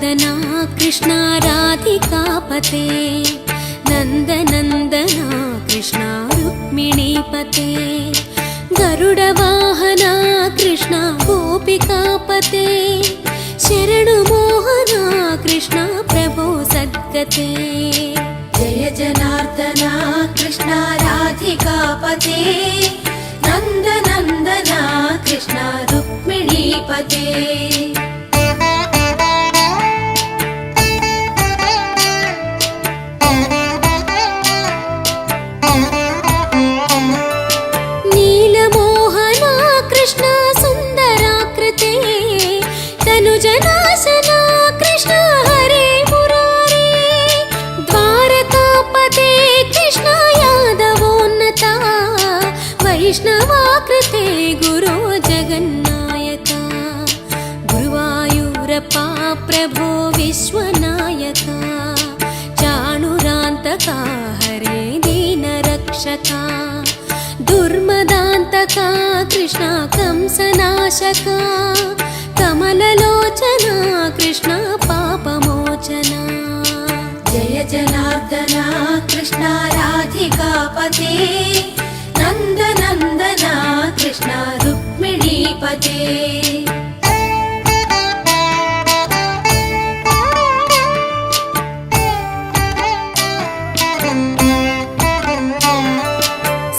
जनार्दना कृष्ण राधिकापते नन्दनन्दना कृष्ण रुक्मिणीपते गरुडवाहना कृष्ण गोपिकापते शरणुमोहना कृष्ण प्रभो सद्गते जय जनार्दना कृष्ण राधिकापते नन्दनन्दना कृष्ण रुक्मिणीपते नीलमोहना कृष्ण सुन्दराकृते तनुजनाशना कृष्ण हरे मुरारे द्वारकापते कृष्ण यादवोन्नता वैष्णवाकृते गुरो जगन्नायका गुरुवायूरप्पा प्रभो विश्वनायका चाणुरान्तका हरे दीनरक्षका दुर्मदान्तका कृष्ण कंसनाशका कमललोचना कृष्ण पापमोचना जय जनार्दना कृष्ण राधिकापते नन्दनन्दना कृष्ण रुक्मिणीपते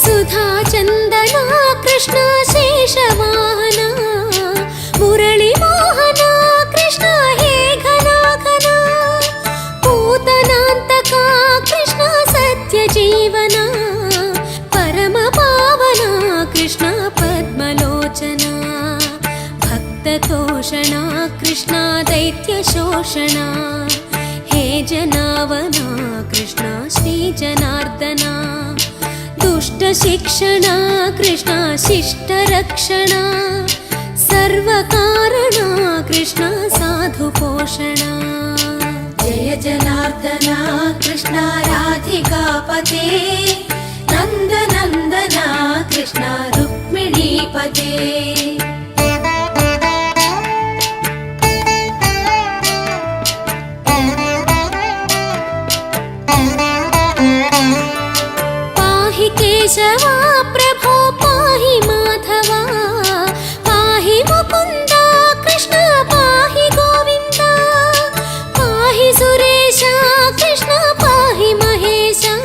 सुधाचन्दना कृष्ण शेषवाहना मुरळीमोहना कृष्ण हे घना घना पूतनान्तका कृष्ण सत्यजीवना परमपावना कृष्ण पद्मलोचना भक्ततोषणा कृष्ण दैत्यशोषणा हे जनावना कृष्ण श्रीजनार्दना दुष्टशिक्षणा कृष्ण शिष्टरक्षणा सर्वकारणा कृष्ण साधुपोषणा जय जनार्दना कृष्ण राधिकापते नन्दनन्दना कृष्ण रुक्मिणीपते केशवा प्रभो पाहि माधवा पाहि मुकुन्दा कृष्ण पाहि गोविन्दा पाहि सुरेशा कृष्ण पाहि महेशा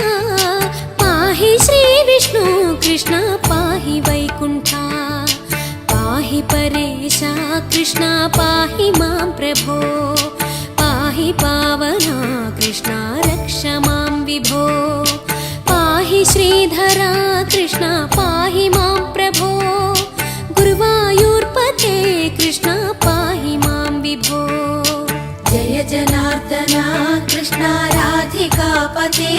पाहि श्रीविष्णु कृष्ण पाहि वैकुण्ठा पाहि परेशा कृष्ण पाहि मां प्रभो पाहि पावना कृष्ण रक्ष मां विभो पाहि श्रीधरा कृष्ण पाहि मां प्रभो गुरुवायूर्पते कृष्ण पाहि मां विभो जय जनार्दना कृष्ण राधिकापते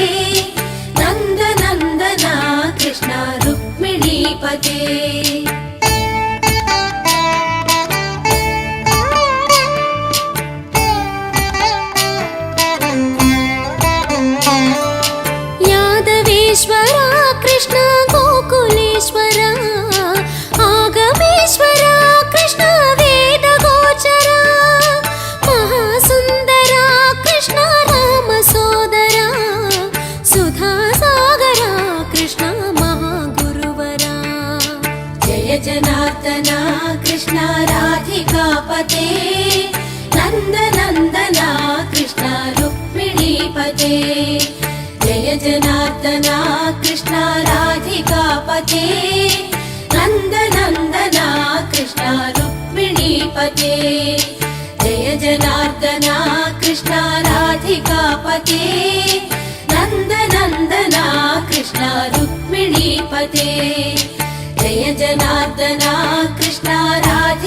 नन्दनन्दना कृष्ण रुक्मिणीपते यादवेश्वरा कृष्ण गोकुलेश्वरा आगमेश्वरा कृष्ण वेदगोचरा महासुन्दरा कृष्ण रामसोदरा सुधासागरा कृष्ण महागुरुवरा जय जनार्दना कृष्ण राधिकापते नन्दनन्दना कृष्ण रुक्मिणीपते जय जनार्दना कृष्ण राधिकापते नन्दनन्दना कृष्ण रुक्मिणीपते जय जनार्दना कृष्ण राधिकापते नन्दनन्दना कृष्ण रुक्मिणीपते जय जनार्दना कृष्ण